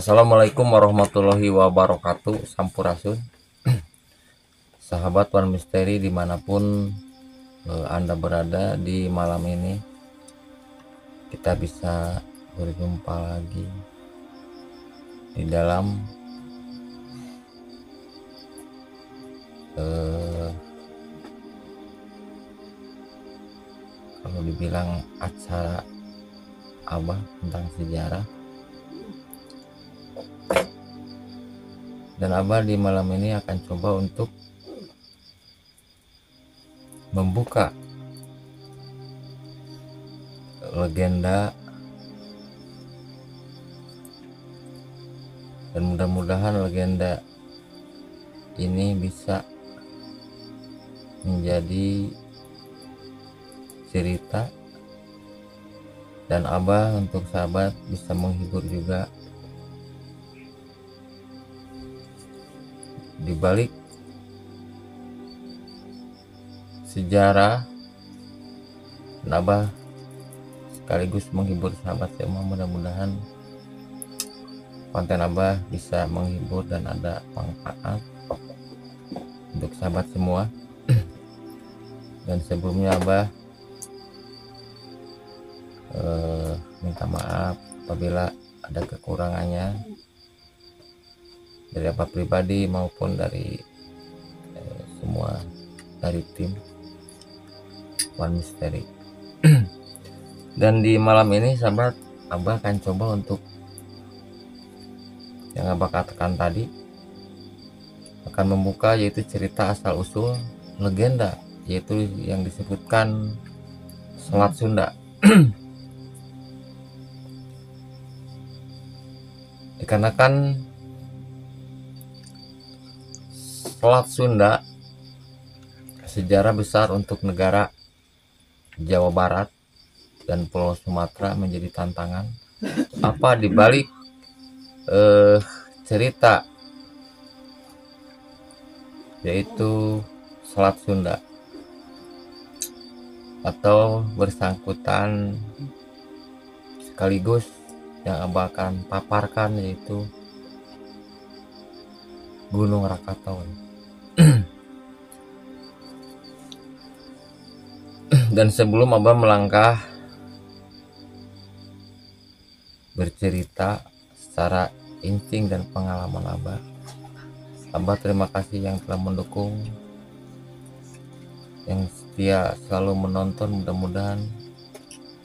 Assalamualaikum warahmatullahi wabarakatuh. Sampurasun, sahabat One Misteri dimanapun Anda berada di malam ini. Kita bisa berjumpa lagi di dalam kalau dibilang acara Abah tentang sejarah. Dan Abah di malam ini akan coba untuk membuka legenda, dan mudah-mudahan legenda ini bisa menjadi cerita, dan Abah untuk sahabat bisa menghibur juga. Di balik sejarah, dan Abah sekaligus menghibur sahabat semua. Mudah-mudahan konten Abah bisa menghibur dan ada manfaat untuk sahabat semua. Dan sebelumnya Abah minta maaf apabila ada kekurangannya dari Abah pribadi maupun dari semua dari tim One Misteri. Dan di malam ini sahabat, Abah akan coba untuk yang Abah katakan tadi, akan membuka yaitu cerita asal usul legenda, yaitu yang disebutkan Selat Sunda. Dikarenakan Selat Sunda sejarah besar untuk negara Jawa Barat dan Pulau Sumatera menjadi tantangan. Apa dibalik cerita yaitu Selat Sunda, atau bersangkutan sekaligus yang Abah akan paparkan yaitu Gunung Rakatau. Dan sebelum Abah melangkah bercerita secara insting dan pengalaman Abah terima kasih yang telah mendukung, yang setia selalu menonton. Mudah-mudahan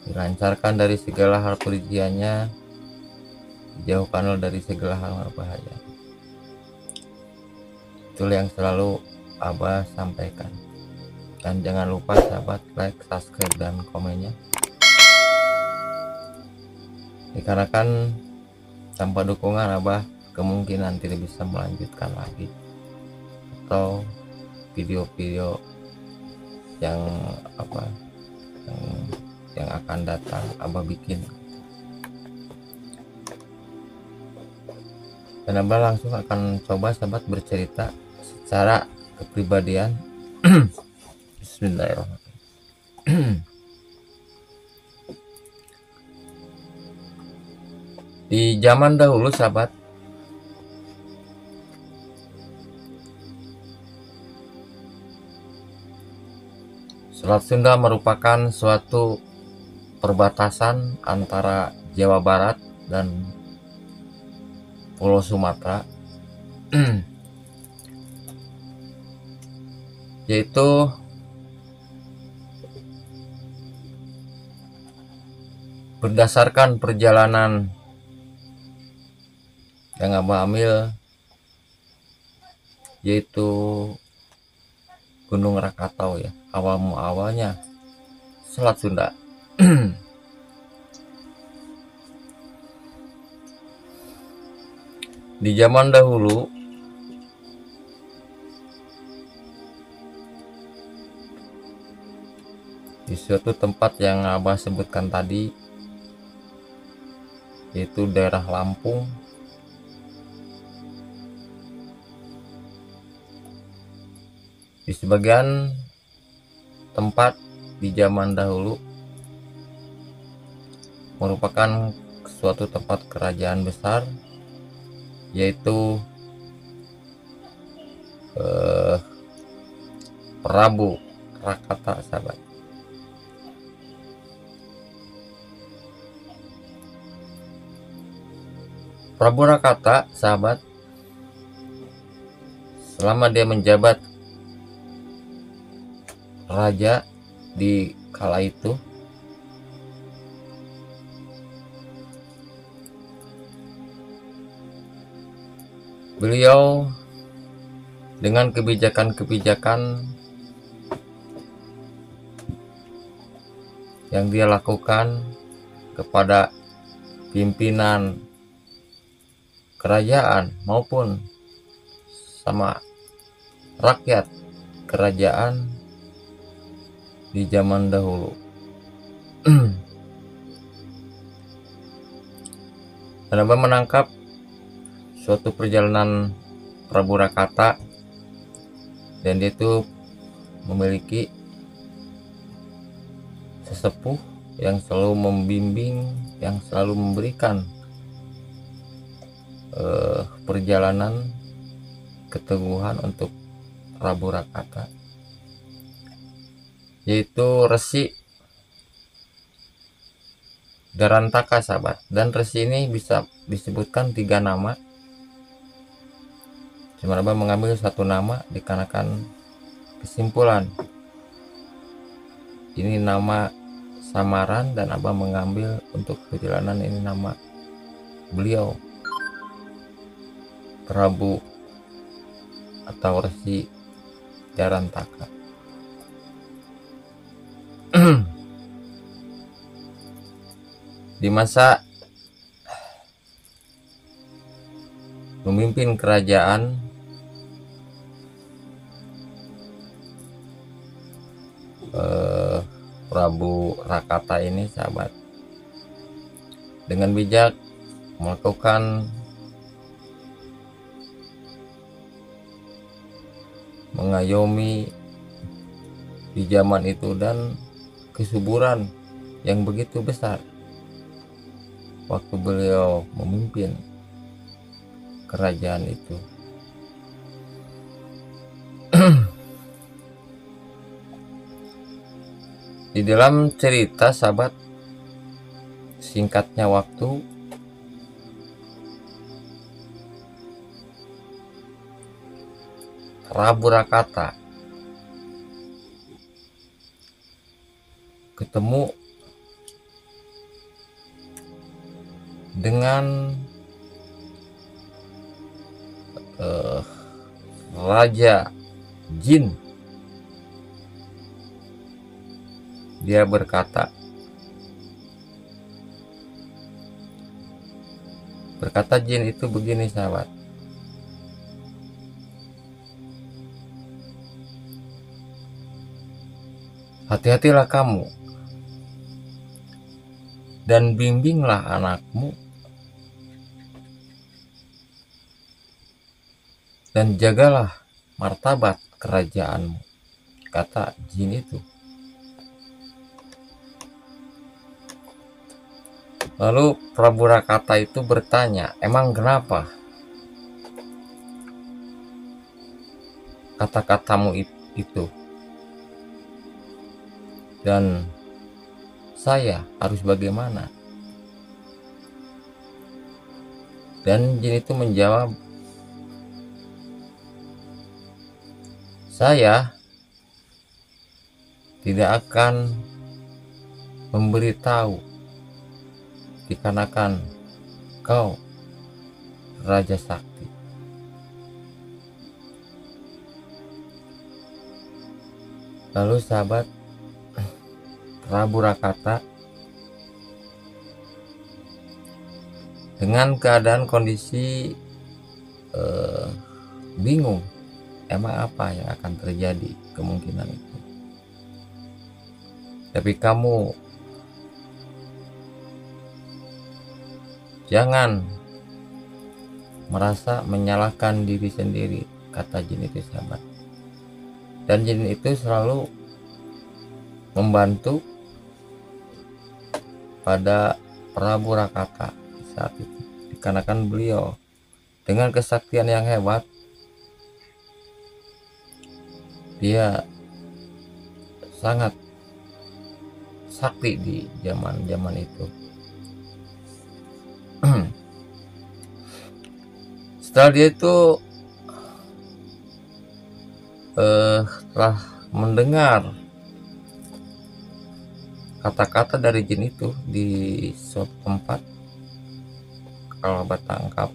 dilancarkan dari segala hal perijiannya, dijauhkanlah dari segala hal berbahaya. Itulah yang selalu Abah sampaikan. Dan jangan lupa sahabat like, subscribe, dan komennya. Dikarenakan tanpa dukungan Abah kemungkinan tidak bisa melanjutkan lagi, atau video-video yang yang akan datang Abah bikin. Dan Abah langsung akan coba sahabat bercerita secara kepribadian. Bismillahirrahmanirrahim. Di zaman dahulu sahabat, Selat Sunda merupakan suatu perbatasan antara Jawa Barat dan Pulau Sumatera. Yaitu berdasarkan perjalanan yang Abah ambil, yaitu Gunung Rakatau ya, awalnya Selat Sunda. Di zaman dahulu di suatu tempat yang Abah sebutkan tadi, yaitu daerah Lampung, di sebagian tempat di zaman dahulu merupakan suatu tempat kerajaan besar yaitu Prabu Rakata, sahabat. Prabu Rakata, sahabat, selama dia menjabat raja di kala itu, beliau dengan kebijakan-kebijakan yang dia lakukan kepada pimpinan kerajaan maupun sama rakyat kerajaan di zaman dahulu. Dan Abah menangkap suatu perjalanan Prabu Rakata, dan dia itu memiliki sesepuh yang selalu membimbing, yang selalu memberikan perjalanan keteguhan untuk Prabu Rakata, yaitu Resi Garantaka, sahabat. Dan Resi ini bisa disebutkan 3 nama, cuma Abah mengambil 1 nama dikarenakan kesimpulan ini nama samaran, dan Abah mengambil untuk perjalanan ini nama beliau, Prabu atau Resi Garantaka. Di masa memimpin kerajaan Prabu Rakata ini, sahabat, dengan bijak melakukan mengayomi di zaman itu, dan kesuburan yang begitu besar waktu beliau memimpin kerajaan itu. Di dalam cerita, sahabat, singkatnya waktu, Prabu Rakata ketemu dengan Raja Jin. Dia berkata Jin itu begini, sahabat, hati-hatilah kamu dan bimbinglah anakmu, dan jagalah martabat kerajaanmu, kata Jin itu. Lalu Prabu Rakata itu bertanya, emang kenapa kata-katamu itu? Dan saya harus bagaimana? Dan Jin itu menjawab, saya tidak akan memberitahu dikarenakan kau Raja Sakti. Lalu, sahabat, Prabu Rakata dengan keadaan kondisi bingung, emang apa yang akan terjadi kemungkinan itu. Tapi kamu jangan merasa menyalahkan diri sendiri, kata Jin itu, sahabat. Dan Jin itu selalu membantu pada Prabu Rakata saat itu, dikarenakan beliau dengan kesaktian yang hebat. Dia sangat sakti di zaman itu. Setelah dia itu telah mendengar kata-kata dari jin itu di suatu tempat, kalau Abah tangkap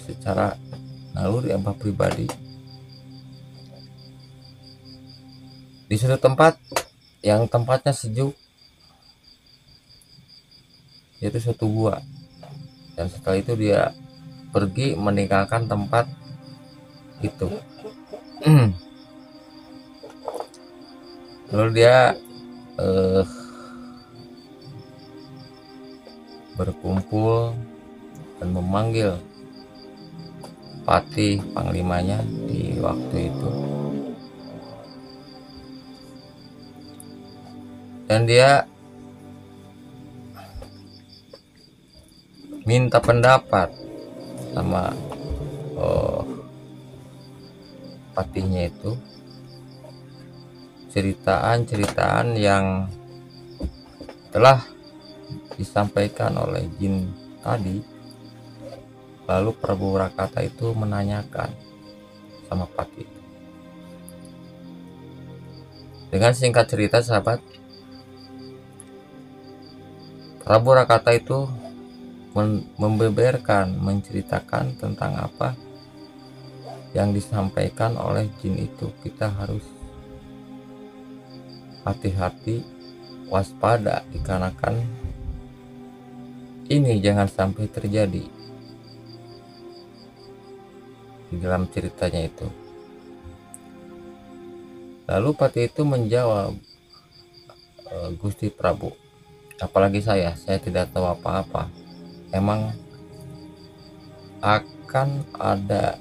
secara naluri Abah pribadi, di suatu tempat yang tempatnya sejuk, yaitu suatu gua. Dan setelah itu dia pergi meninggalkan tempat itu. Lalu dia berkumpul dan memanggil patih panglimanya di waktu itu, dan dia minta pendapat sama patihnya itu, ceritaan yang telah disampaikan oleh jin tadi. Lalu Prabu Rakata itu menanyakan sama patih. Dengan singkat cerita sahabat, Prabu Rakata itu membeberkan, menceritakan tentang apa yang disampaikan oleh jin itu. Kita harus hati-hati, waspada, dikarenakan ini jangan sampai terjadi di dalam ceritanya itu. Lalu patih itu menjawab, Gusti Prabu, apalagi saya tidak tahu apa-apa. Emang akan ada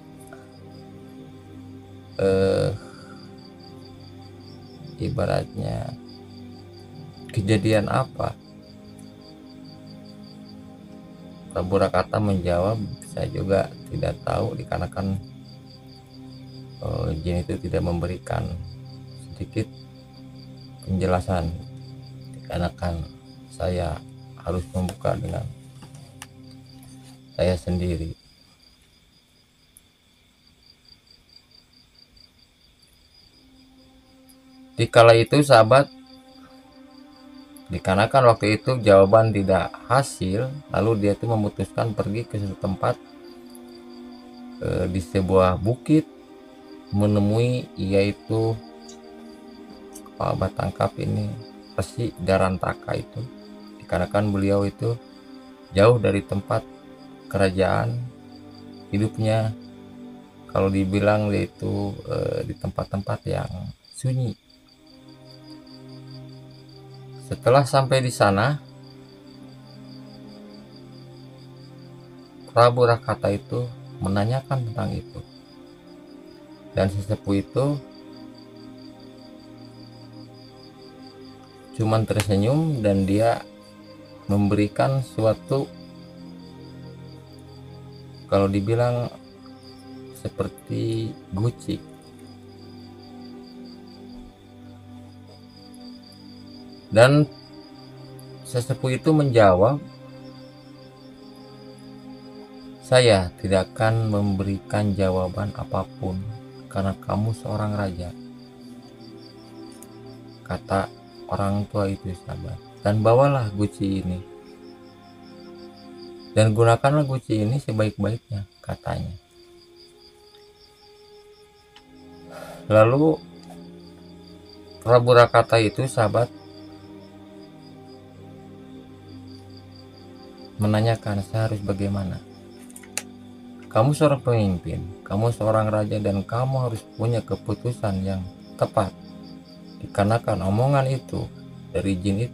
ibaratnya kejadian apa? Prabu Rakata menjawab, saya juga tidak tahu, dikarenakan jin itu tidak memberikan sedikit penjelasan, dikarenakan saya harus membuka dengan saya sendiri. Di kala itu sahabat, dikarenakan waktu itu jawaban tidak hasil, lalu dia itu memutuskan pergi ke suatu tempat di sebuah bukit, menemui yaitu Abah tangkap ini Resi Darantaka itu, dikarenakan beliau itu jauh dari tempat kerajaan, hidupnya kalau dibilang yaitu di tempat-tempat yang sunyi. Setelah sampai di sana, Prabu Rakata itu menanyakan tentang itu, dan sesepuh itu cuman tersenyum dan dia memberikan suatu, kalau dibilang seperti guci. Dan sesepuh itu menjawab, saya tidak akan memberikan jawaban apapun karena kamu seorang raja, kata orang tua itu sahabat. Dan bawalah guci ini dan gunakanlah guci ini sebaik-baiknya, katanya. Lalu Prabu Rakata itu sahabat menanyakan, saya harus bagaimana? Kamu seorang pemimpin, kamu seorang raja, dan kamu harus punya keputusan yang tepat, dikarenakan omongan itu dari jin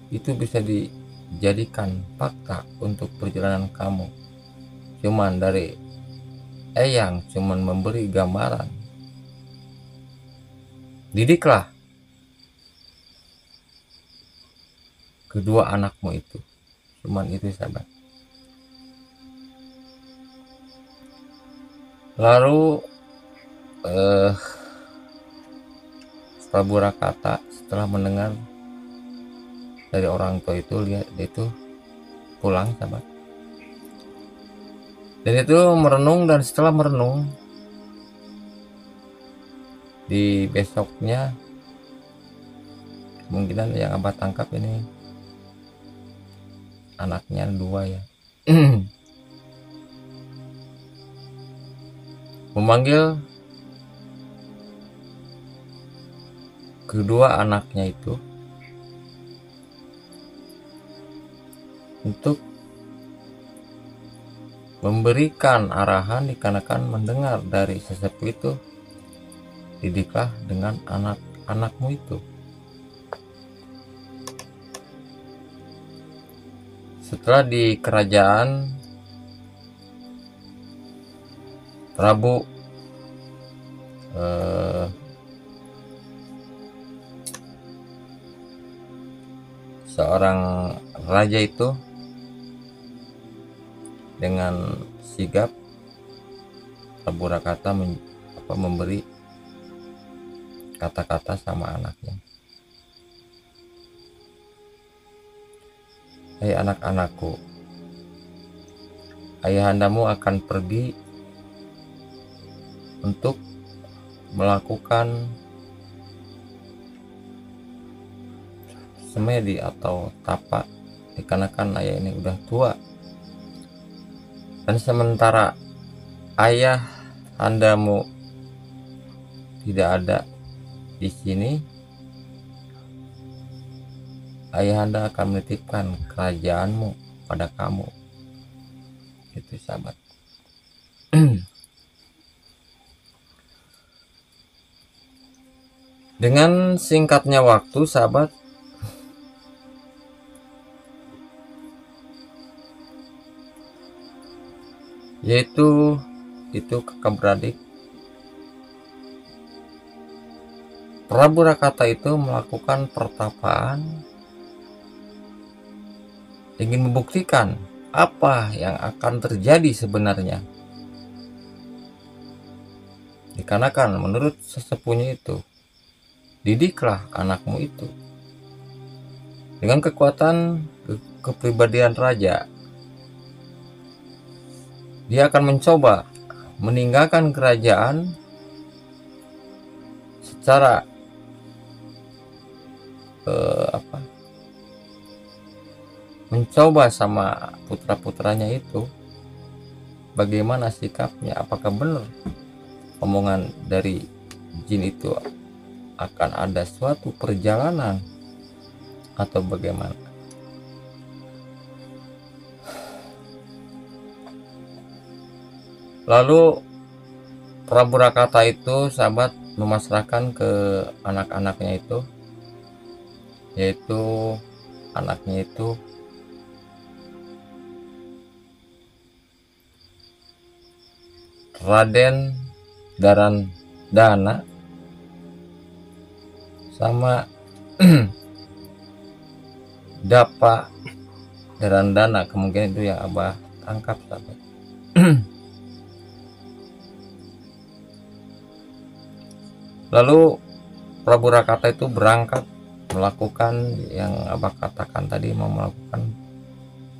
itu bisa dijadikan fakta untuk perjalanan kamu. Cuman dari Eyang cuman memberi gambaran. Didiklah kedua anakmu itu, cuman itu sahabat. Lalu Prabu Rakata setelah mendengar dari orang tua itu, lihat itu pulang sahabat, dan itu merenung, dan setelah merenung di besoknya, kemungkinan yang abah tangkap ini anaknya 2 ya. Memanggil kedua anaknya itu untuk memberikan arahan, dikarenakan mendengar dari sesepuh itu, didiklah dengan anak-anakmu itu. Setelah di kerajaan Prabu seorang raja itu dengan sigap, Prabu Rakata memberi kata-kata sama anaknya. Hai anak-anakku, ayahandamu akan pergi untuk melakukan semedi atau tapa, dikarenakan ayah ini udah tua, dan sementara ayah andamu tidak ada di sini, ayahanda akan menitipkan kerajaanmu pada kamu. Itu sahabat. Dengan singkatnya waktu sahabat, yaitu itu kakak beradik Prabu Rakata itu melakukan pertapaan, ingin membuktikan apa yang akan terjadi sebenarnya. Dikarenakan menurut sesepuhnya itu, didiklah anakmu itu dengan kekuatan kepribadian raja. Dia akan mencoba meninggalkan kerajaan secara mencoba sama putra-putranya itu bagaimana sikapnya, apakah benar omongan dari jin itu akan ada suatu perjalanan atau bagaimana. Lalu Prabu Rakata itu sahabat memasrahkan ke anak-anaknya itu, yaitu anaknya itu Raden Darandana sama Dapa Darandana, kemungkinan itu yang abah tangkap sahabat. Lalu Prabu Rakata itu berangkat melakukan yang abah katakan tadi, mau melakukan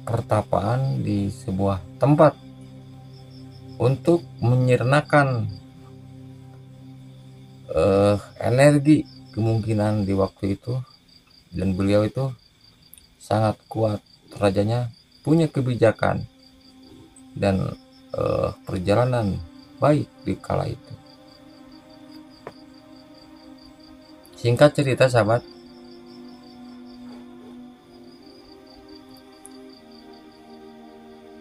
pertapaan di sebuah tempat untuk menyirnakan energi kemungkinan di waktu itu, dan beliau itu sangat kuat, rajanya punya kebijakan dan perjalanan baik di kala itu. Singkat cerita sahabat,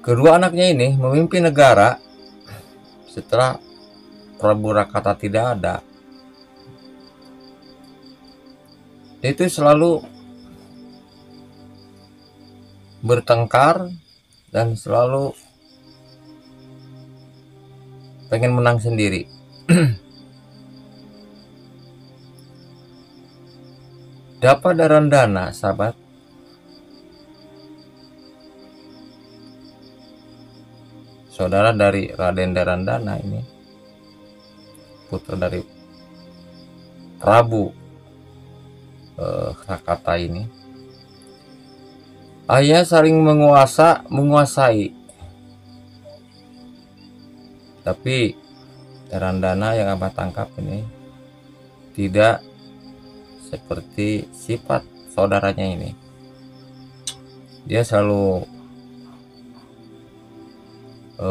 kedua anaknya ini memimpin negara setelah Prabu Rakata tidak ada. Itu selalu bertengkar dan selalu pengen menang sendiri. Dapa Darandana sahabat, saudara dari Raden Darandana ini, putra dari Prabu Rakata ini, ayah saling menguasai, tapi Terandana yang abah tangkap ini tidak seperti sifat saudaranya ini. Dia selalu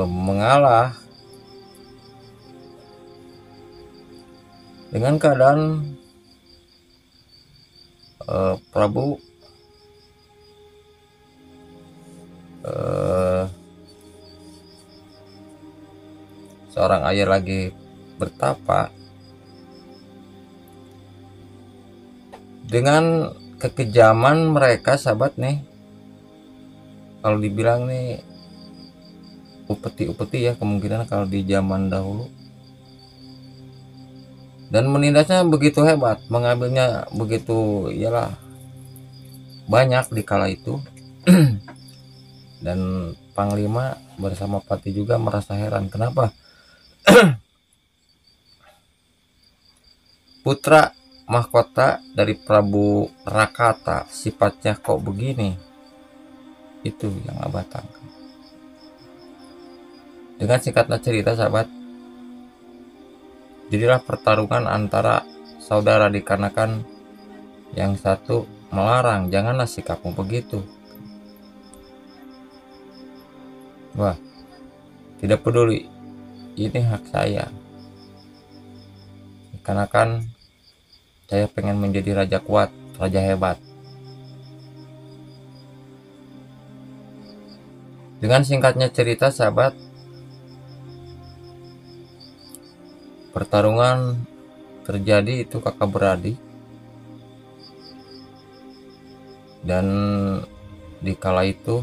mengalah dengan keadaan Prabu seorang ayah lagi bertapa, dengan kekejaman mereka sahabat nih, kalau dibilang nih upeti-upeti ya kemungkinan kalau di zaman dahulu, dan menindaknya begitu hebat, mengambilnya begitu iyalah banyak di kala itu. Dan Panglima bersama Pati juga merasa heran, kenapa putra mahkota dari Prabu Rakata sifatnya kok begini. Itu yang abah tangkap. Dengan singkatnya cerita sahabat, jadilah pertarungan antara saudara dikarenakan yang satu melarang, janganlah sikapmu begitu. Wah, tidak peduli, ini hak saya, karena kan saya pengen menjadi raja kuat, raja hebat. Dengan singkatnya cerita sahabat, pertarungan terjadi itu kakak beradik, dan di kala itu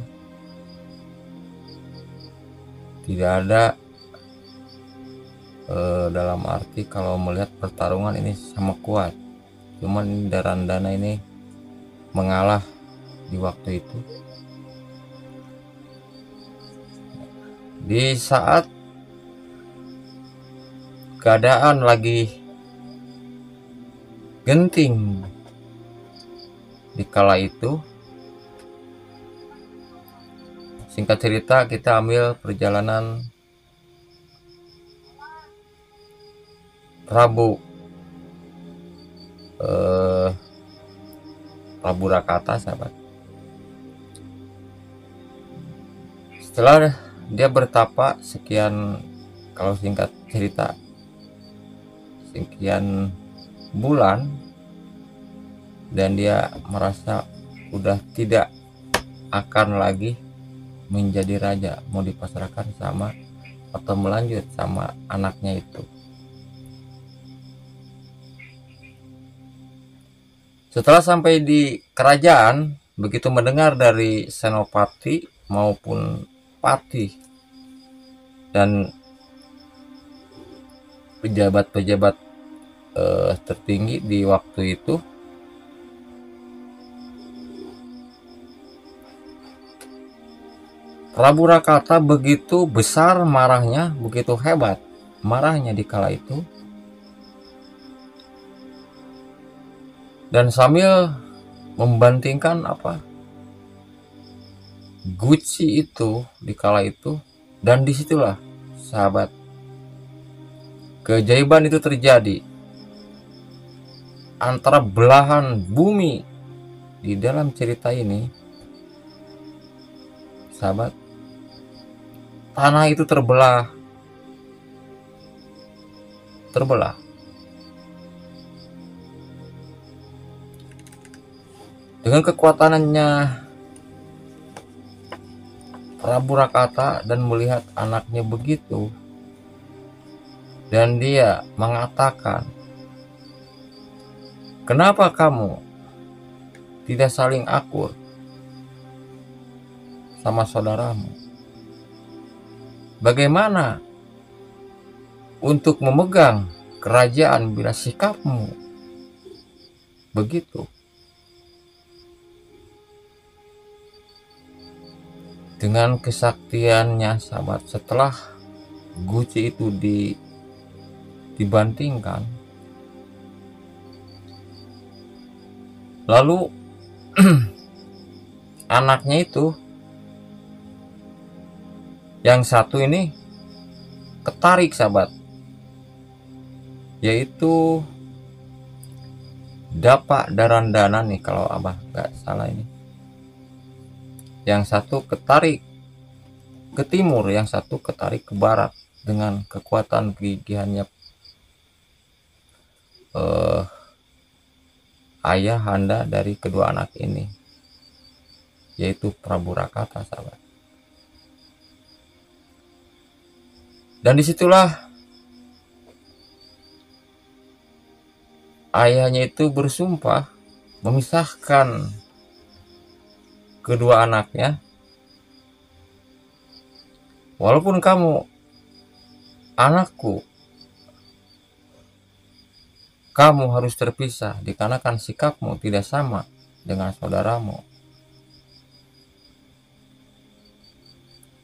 tidak ada dalam arti kalau melihat pertarungan ini sama kuat, cuman Terandana ini mengalah di waktu itu. Di saat keadaan lagi genting di kala itu, singkat cerita kita ambil perjalanan Prabu Rakata sahabat. Setelah dia bertapa sekian, kalau singkat cerita sekian bulan, dan dia merasa udah tidak akan lagi menjadi raja, mau dipasrahkan sama atau melanjut sama anaknya itu. Setelah sampai di kerajaan, begitu mendengar dari Senopati maupun Pati dan pejabat-pejabat tertinggi di waktu itu, Prabu Rakata begitu besar marahnya, begitu hebat marahnya di kala itu, dan sambil membandingkan Guci itu di kala itu, dan disitulah sahabat keajaiban itu terjadi antara belahan bumi di dalam cerita ini sahabat. Tanah itu terbelah dengan kekuatannya Prabu Rakata, dan melihat anaknya begitu, dan dia mengatakan, kenapa kamu tidak saling akur sama saudaramu? Bagaimana untuk memegang kerajaan bila sikapmu begitu? Dengan kesaktiannya sahabat, setelah Guci itu dibandingkan. Lalu anaknya itu yang satu ini ketarik sahabat, yaitu Dapa Darandana nih kalau abah nggak salah ini. Yang satu ketarik ke timur, yang satu ketarik ke barat dengan kekuatan gigihannya ayah handa dari kedua anak ini, yaitu Prabu Rakata sahabat. Dan disitulah ayahnya itu bersumpah memisahkan kedua anaknya. Walaupun kamu anakku, kamu harus terpisah dikarenakan sikapmu tidak sama dengan saudaramu.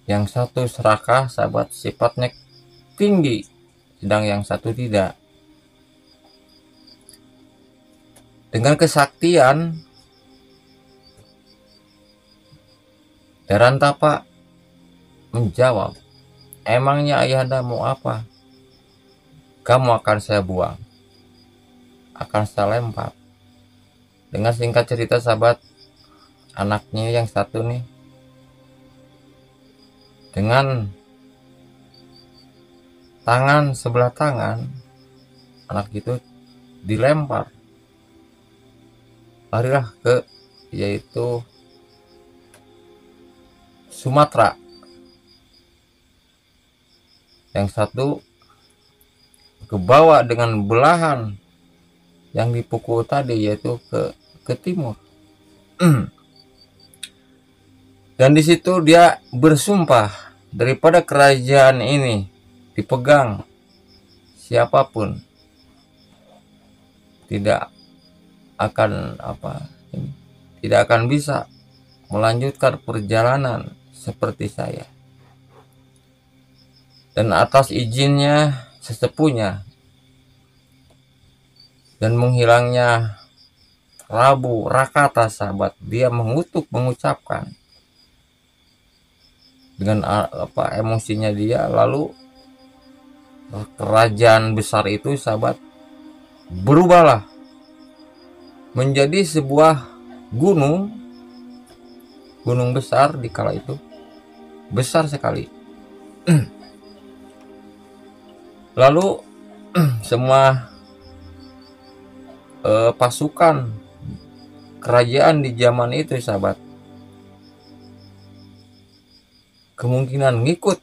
Yang satu serakah sahabat, sifatnya tinggi, sedang yang satu tidak. Dengan kesaktian, Darantapa menjawab, emangnya ayahanda mau apa? Kamu akan saya buang, akan saya lempar. Dengan singkat cerita sahabat, anaknya yang satu nih dengan tangan sebelah tangan, anak itu dilempar, larilah ke yaitu Sumatera. Yang satu kebawa dengan belahan yang dipukul tadi, yaitu ke timur. Dan di situ dia bersumpah, daripada kerajaan ini dipegang siapapun, tidak akan tidak akan bisa melanjutkan perjalanan seperti saya. Dan atas izinnya sesepuhnya dan menghilangnya Prabu Rakata sahabat, dia mengucapkan dengan emosinya dia, lalu kerajaan besar itu sahabat berubahlah menjadi sebuah gunung besar di kala itu, besar sekali. Lalu semua pasukan kerajaan di zaman itu sahabat kemungkinan ngikut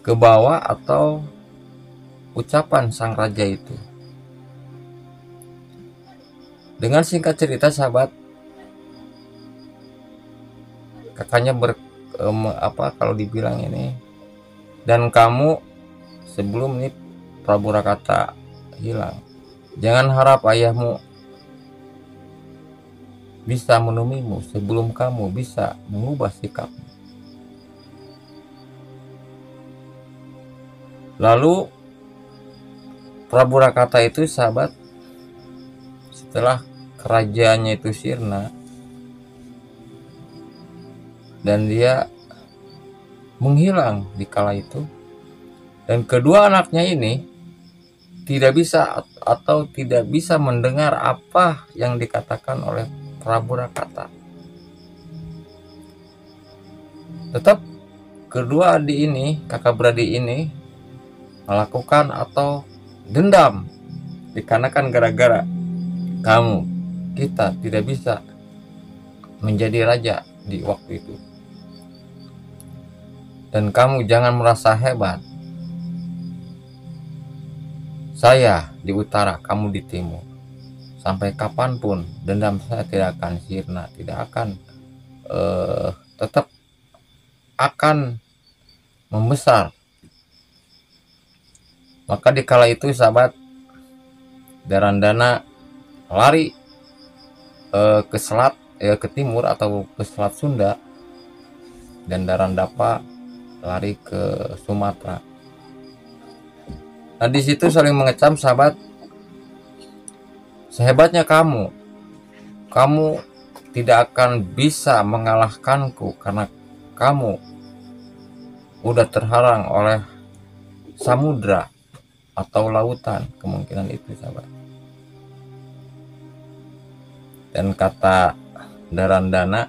ke bawah atau ucapan sang raja itu. Dengan singkat cerita sahabat, kakaknya kalau dibilang ini, dan kamu sebelum ini Prabu Rakata hilang, jangan harap ayahmu bisa menemuimu sebelum kamu bisa mengubah sikap. Lalu Prabu Rakata itu sahabat, setelah kerajaannya itu sirna dan dia menghilang di kala itu, dan kedua anaknya ini tidak bisa mendengar apa yang dikatakan oleh Prabu Rakata. Tetap kedua adik ini, kakak beradik ini melakukan atau dendam dikarenakan gara-gara kita tidak bisa menjadi raja di waktu itu, dan kamu jangan merasa hebat. Saya di utara, kamu di timur. Sampai kapanpun dendam saya tidak akan sirna, tidak akan tetap akan membesar. Maka di kala itu sahabat, Darandana lari ke selat, ke timur atau ke selat Sunda, dan Darandapa lari ke Sumatera. Nah di situ saling mengecam sahabat. Sehebatnya kamu tidak akan bisa mengalahkanku karena kamu udah terhalang oleh samudra atau lautan, kemungkinan itu sahabat. Dan kata Darandana,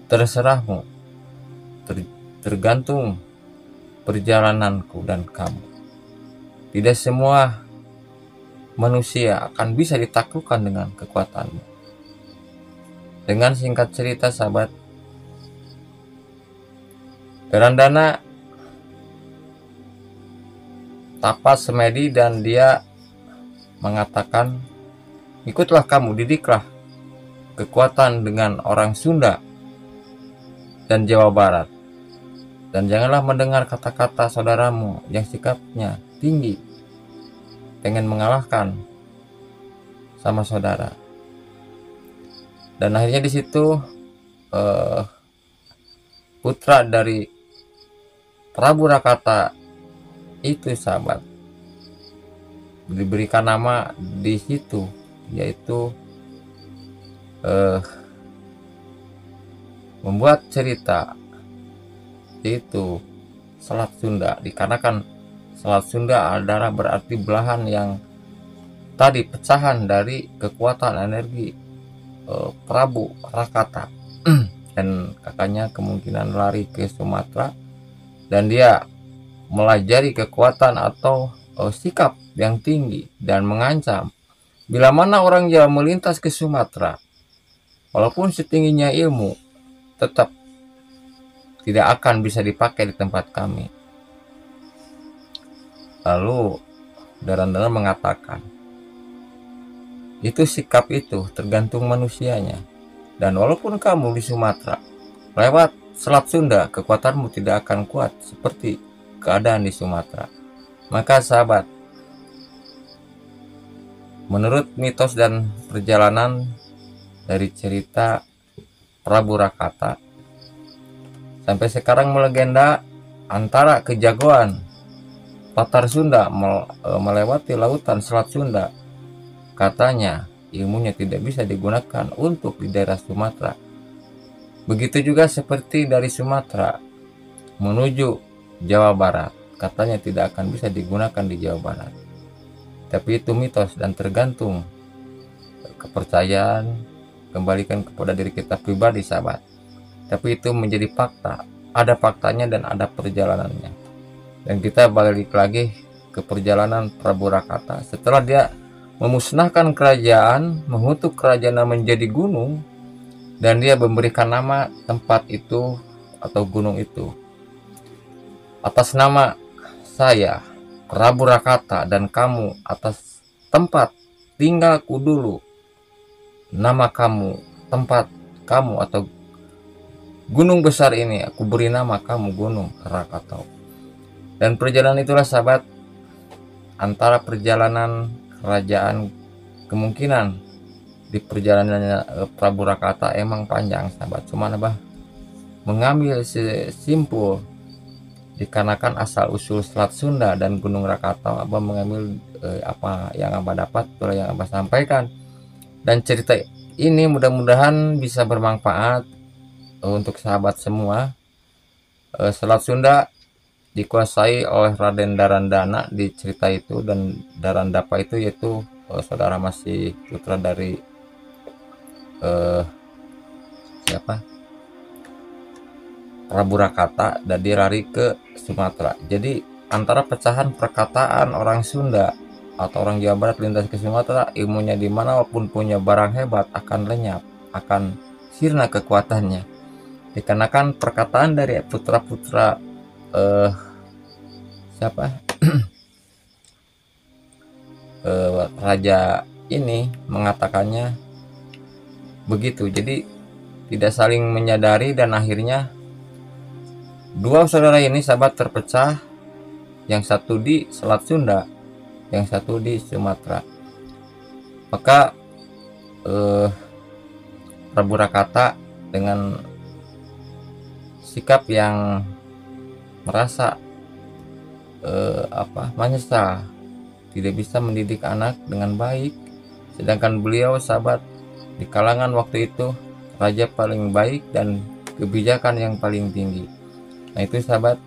terserahmu, tergantung perjalananku dan kamu. Tidak semua manusia akan bisa ditaklukkan dengan kekuatanmu. Dengan singkat cerita sahabat, Darandana tapas semedi dan dia mengatakan, ikutlah kamu, didiklah kekuatan dengan orang Sunda dan Jawa Barat. Dan janganlah mendengar kata-kata saudaramu yang sikapnya tinggi, pengen mengalahkan sama saudara. Dan akhirnya di situ putra dari Prabu Rakata itu sahabat diberikan nama di situ, yaitu membuat cerita itu Selat Sunda, dikarenakan Selat Sunda adalah berarti belahan yang tadi pecahan dari kekuatan energi Prabu Rakata. Dan kakaknya kemungkinan lari ke Sumatera dan dia melajari kekuatan atau sikap yang tinggi dan mengancam bila mana orang Jawa melintas ke Sumatera, walaupun setingginya ilmu, tetap tidak akan bisa dipakai di tempat kami. Lalu Darandana mengatakan, itu sikap itu tergantung manusianya. Dan walaupun kamu di Sumatera, lewat Selat Sunda, kekuatanmu tidak akan kuat seperti keadaan di Sumatera. Maka sahabat, menurut mitos dan perjalanan dari cerita Prabu Rakata, sampai sekarang melegenda antara kejagoan Tatar Sunda melewati lautan Selat Sunda, katanya ilmunya tidak bisa digunakan untuk di daerah Sumatera. Begitu juga seperti dari Sumatera menuju Jawa Barat, katanya tidak akan bisa digunakan di Jawa Barat. Tapi itu mitos dan tergantung kepercayaan, kembalikan kepada diri kita pribadi sahabat. Tapi itu menjadi fakta, ada faktanya dan ada perjalanannya. Dan kita balik lagi ke perjalanan Prabu Rakata. Setelah dia memusnahkan kerajaan, mengutuk kerajaan menjadi gunung, dan dia memberikan nama tempat itu atau gunung itu atas nama saya Prabu Rakata, dan kamu atas tempat tinggalku dulu, nama kamu, tempat kamu atau gunung besar ini aku beri nama kamu Gunung Rakatau. Dan perjalanan itulah sahabat, antara perjalanan kerajaan, kemungkinan di perjalanannya Prabu Rakata emang panjang sahabat, cuman abah mengambil simpul dikarenakan asal usul Selat Sunda dan Gunung Rakatau, abah mengambil apa yang abah dapat, itulah yang abah sampaikan. Dan cerita ini mudah-mudahan bisa bermanfaat untuk sahabat semua. Selat Sunda dikuasai oleh Raden Darandana di cerita itu, dan Darandapa itu yaitu saudara masih putra dari siapa Prabu Rakata, dan dia lari ke Sumatera. Jadi antara pecahan perkataan orang Sunda atau orang Jawa Barat lintas ke Sumatera, ilmunya di mana walaupun punya barang hebat akan lenyap, akan sirna kekuatannya, dikarenakan perkataan dari putra-putra siapa raja ini mengatakannya begitu. Jadi tidak saling menyadari, dan akhirnya dua saudara ini sahabat terpecah, yang satu di Selat Sunda, yang satu di Sumatera. Maka Prabu Rakata dengan sikap yang merasa menyesal tidak bisa mendidik anak dengan baik, sedangkan beliau sahabat di kalangan waktu itu raja paling baik dan kebijakan yang paling tinggi. Nah itu sahabat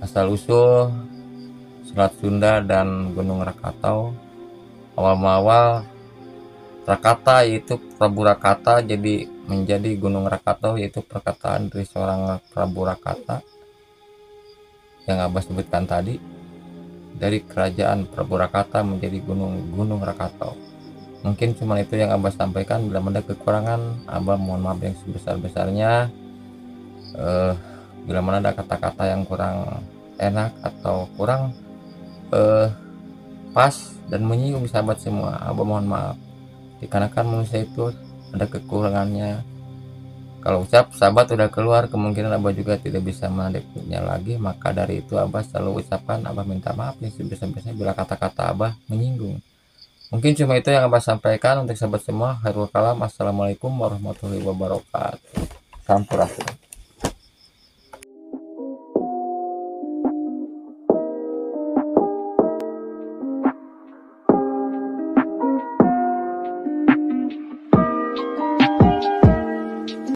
asal usul Selat Sunda dan Gunung Rakatau. Awal-awal Rakata yaitu Prabu Rakata jadi menjadi Gunung Rakatau, yaitu perkataan dari seorang Prabu Rakata yang Abah sebutkan tadi. Dari kerajaan Prabu Rakata menjadi Gunung Rakatau. Mungkin cuma itu yang Abah sampaikan. Bila ada kekurangan, Abah mohon maaf yang sebesar-besarnya. Bila mana ada kata-kata yang kurang enak atau kurang pas dan menyinggung sahabat semua, Abah mohon maaf. Dikarenakan manusia itu ada kekurangannya. Kalau ucap sahabat udah keluar, kemungkinan Abah juga tidak bisa menadiknya lagi. Maka dari itu Abah selalu ucapkan, Abah minta maaf yang sebesar-besarnya bila kata-kata Abah menyinggung. Mungkin cuma itu yang Abah sampaikan untuk sahabat semua. Khairul kalam. Assalamualaikum warahmatullahi wabarakatuh. Sampurasun.